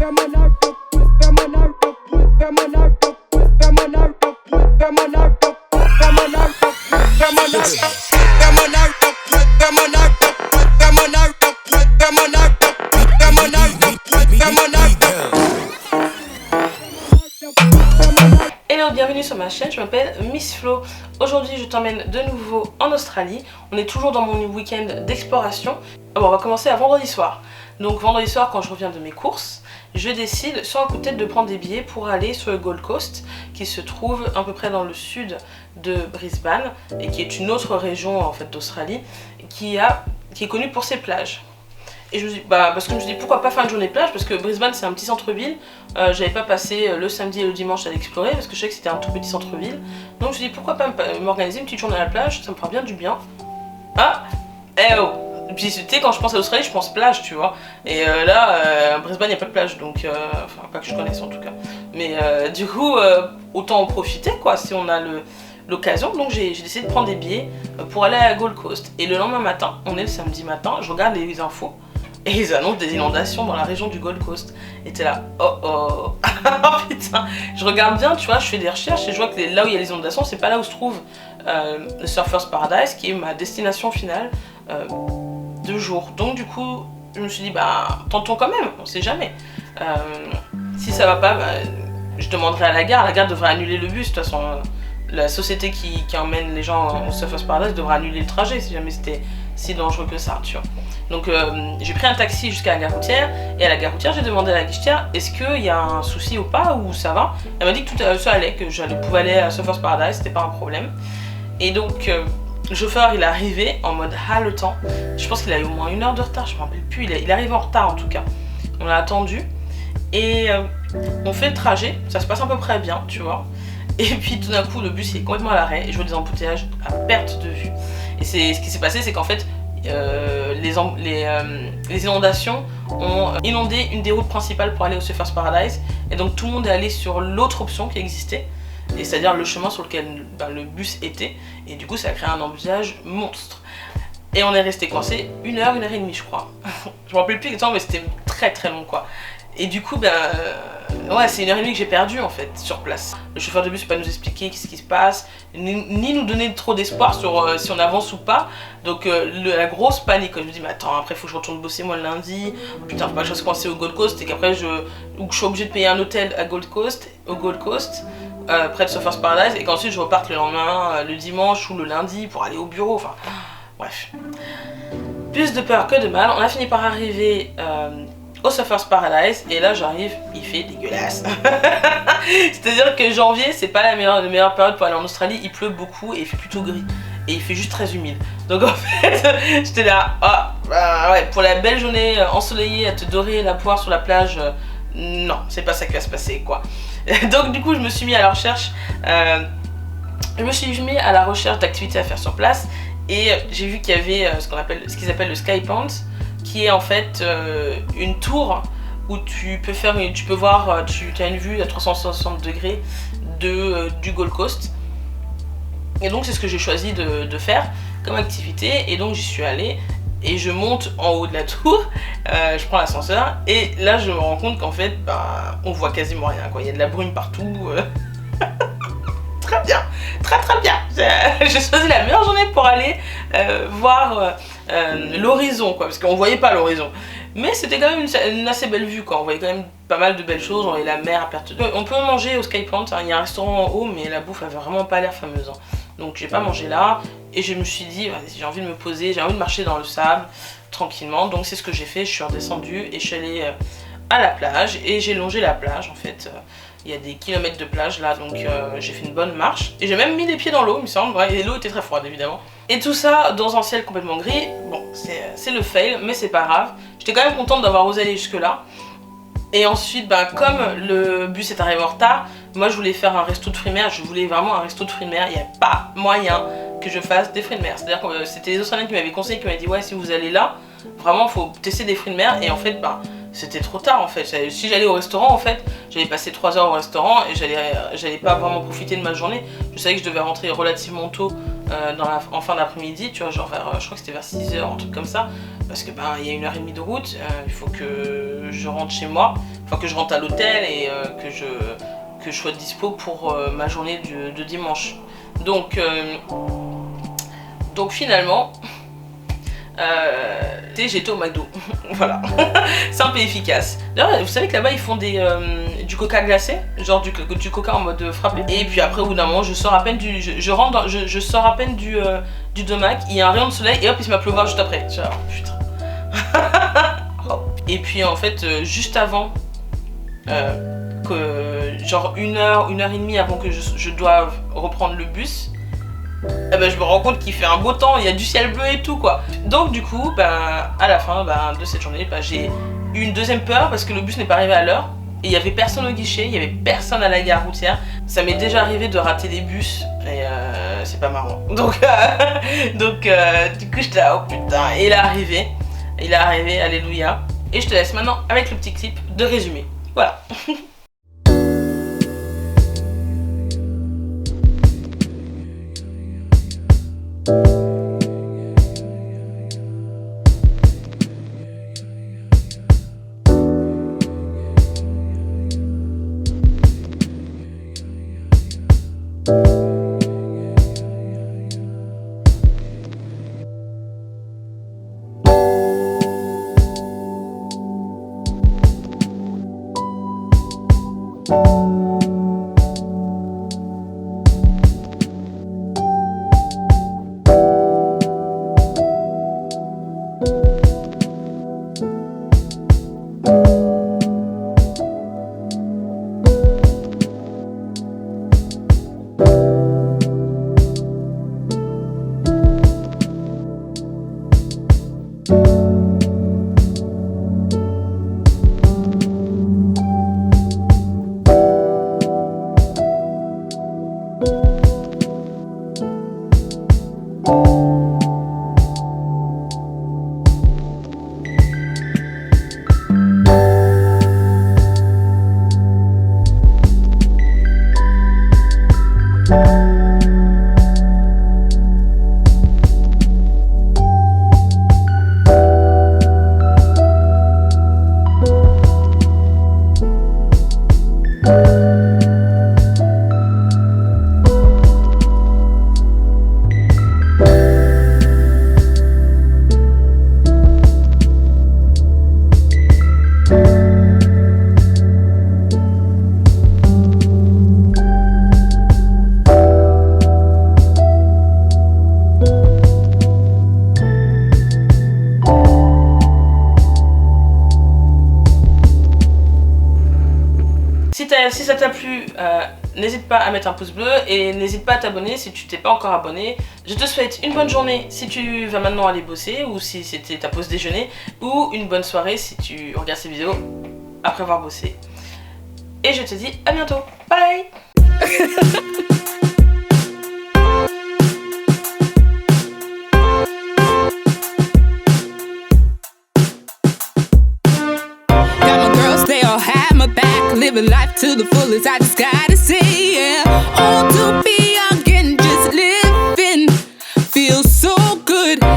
Hello, bienvenue sur ma chaîne, je m'appelle Miss Flo. Aujourd'hui je t'emmène de nouveau en Australie. On est toujours dans mon week-end d'exploration. On va commencer à vendredi soir. Donc vendredi soir, quand je reviens de mes courses, je décide sur un coup de tête de prendre des billets pour aller sur le Gold Coast, qui se trouve à peu près dans le sud de Brisbane et qui est une autre région en fait d'Australie qui est connue pour ses plages. Et je me dis, parce que je me dis pourquoi pas faire une journée plage, parce que Brisbane c'est un petit centre-ville, j'avais pas passé le samedi et le dimanche à l'explorer parce que je savais que c'était un tout petit centre-ville. Donc je me dis pourquoi pas m'organiser une petite journée à la plage, ça me fera bien du bien. Ah, oh. Puis tu sais, quand je pense à l'Australie je pense plage, tu vois. Et là, Brisbane il n'y a pas de plage, donc enfin pas que je connaisse en tout cas. Mais du coup, autant en profiter quoi si on a l'occasion. Donc j'ai décidé de prendre des billets pour aller à Gold Coast. Et le lendemain matin, on est le samedi matin, je regarde les infos. Et ils annoncent des inondations dans la région du Gold Coast. Et t'es là, oh oh, putain. Je regarde bien, tu vois, je fais des recherches et je vois que là où il y a les inondations, c'est pas là où se trouve le Surfers Paradise, qui est ma destination finale de jour. Donc du coup, je me suis dit, tentons quand même, on sait jamais. Si ça va pas, je demanderai à la gare devrait annuler le bus, de toute façon. La société qui emmène les gens au Surfers Paradise devrait annuler le trajet si jamais c'était si dangereux que ça, tu vois. Donc j'ai pris un taxi jusqu'à la gare routière et à la gare routière j'ai demandé à la guichetière est-ce qu'il y a un souci ou pas ou ça va. Elle m'a dit que tout ça allait, que je pouvais aller à Surfers Paradise, c'était pas un problème. Et donc le chauffeur il est arrivé en mode haletant, je pense qu'il a eu au moins 1 heure de retard, je me rappelle plus, il est arrivé en retard en tout cas. On l'a attendu et on fait le trajet, ça se passe à peu près bien, tu vois. Et puis tout d'un coup le bus il est complètement à l'arrêt et je vois des embouteillages à perte de vue. Et ce qui s'est passé c'est qu'en fait les inondations ont inondé une des routes principales pour aller au Surfers Paradise. Et donc tout le monde est allé sur l'autre option qui existait, et c'est-à-dire le chemin sur lequel le bus était. Et du coup ça a créé un embouteillage monstre. Et on est resté coincé 1 heure, 1 heure et demie je crois. Je me rappelle plus exactement mais c'était très très long quoi. Et du coup ouais, c'est 1 heure et demie que j'ai perdu en fait sur place. Le chauffeur de bus ne peut pas nous expliquer qu'est-ce qui se passe, ni nous donner trop d'espoir sur si on avance ou pas. Donc la grosse panique, je me dis mais attends, après faut que je retourne bosser moi le lundi, putain faut pas que je reste coincé au Gold Coast et qu'après je suis obligée de payer un hôtel au Gold Coast, près de Surfers Paradise, et qu'ensuite je reparte le lendemain, le dimanche ou le lundi pour aller au bureau, enfin bref. Plus de peur que de mal, on a fini par arriver au Surfers Paradise et là j'arrive, il fait dégueulasse. C'est-à-dire que janvier c'est pas la meilleure période pour aller en Australie, il pleut beaucoup et il fait plutôt gris. Et il fait juste très humide. Donc en fait, j'étais là, ouais, pour la belle journée ensoleillée à te dorer la poire sur la plage, non, c'est pas ça qui va se passer quoi. Donc du coup je me suis mis à la recherche, d'activités à faire sur place et j'ai vu qu'il y avait ce qu'ils appellent le Sky Point, qui est en fait une tour où tu peux voir, tu as une vue à 360 degrés du Gold Coast. Et donc c'est ce que j'ai choisi de faire comme activité, et donc j'y suis allée et je monte en haut de la tour, je prends l'ascenseur et là je me rends compte qu'en fait on voit quasiment rien quoi, il y a de la brume partout. Très bien, très bien. J'ai choisi la meilleure journée pour aller voir l'horizon quoi, parce qu'on voyait pas l'horizon. Mais c'était quand même une assez belle vue quoi, on voyait quand même pas mal de belles choses, on voyait la mer à perte de vue. On peut manger au Sky Point, hein. Il y a un restaurant en haut mais la bouffe avait vraiment pas l'air fameuse. Hein. Donc j'ai pas mangé là et je me suis dit j'ai envie de me poser, j'ai envie de marcher dans le sable tranquillement. Donc c'est ce que j'ai fait, je suis redescendue et je suis allée à la plage et j'ai longé la plage en fait. Il y a des kilomètres de plage là, donc j'ai fait une bonne marche. Et j'ai même mis les pieds dans l'eau, il me semble, ouais, et l'eau était très froide évidemment. Et tout ça dans un ciel complètement gris. Bon, c'est le fail, mais c'est pas grave. J'étais quand même contente d'avoir osé aller jusque là. Et ensuite, comme le bus est arrivé en retard, moi je voulais faire un resto de fruits de mer, je voulais vraiment un resto de fruits de mer, il n'y a pas moyen que je fasse des fruits de mer. C'est-à-dire que c'était les Australiens qui m'avaient conseillé, qui m'avaient dit ouais si vous allez là, vraiment faut tester des fruits de mer, et en fait c'était trop tard en fait. Si j'allais au restaurant en fait, j'allais passer 3 heures au restaurant et j'allais pas vraiment profiter de ma journée. Je savais que je devais rentrer relativement tôt en fin d'après-midi, tu vois, genre je crois que c'était vers 6 heures, un truc comme ça, parce que il y a 1 heure et demie de route, il faut que je rentre chez moi enfin que je rentre à l'hôtel et que je sois dispo pour ma journée de dimanche. Donc finalement, j'étais au McDo. Voilà, simple et efficace. D'ailleurs, vous savez que là-bas ils font du coca glacé, genre du coca en mode frappé. Et puis après, au bout d'un moment, je sors à peine je sors à peine du Domac. Il y a un rayon de soleil et hop, il se met à pleuvoir juste après. Genre, putain. Et puis en fait, juste avant, genre une heure et demie avant que je doive reprendre le bus, je me rends compte qu'il fait un beau temps, il y a du ciel bleu et tout quoi. Donc du coup, à la fin de cette journée, j'ai eu une deuxième peur parce que le bus n'est pas arrivé à l'heure. Et il n'y avait personne au guichet, il n'y avait personne à la gare routière. Ça m'est déjà arrivé de rater des bus et c'est pas marrant. Donc du coup j'étais là, oh putain, et il est arrivé, alléluia. Et je te laisse maintenant avec le petit clip de résumé. Voilà. Si ça t'a plu, n'hésite pas à mettre un pouce bleu et n'hésite pas à t'abonner si tu t'es pas encore abonné. Je te souhaite une bonne journée si tu vas maintenant aller bosser ou si c'était ta pause déjeuner, ou une bonne soirée si tu regardes ces vidéos après avoir bossé. Et je te dis à bientôt. Bye. Living life to the fullest, I just gotta say, yeah.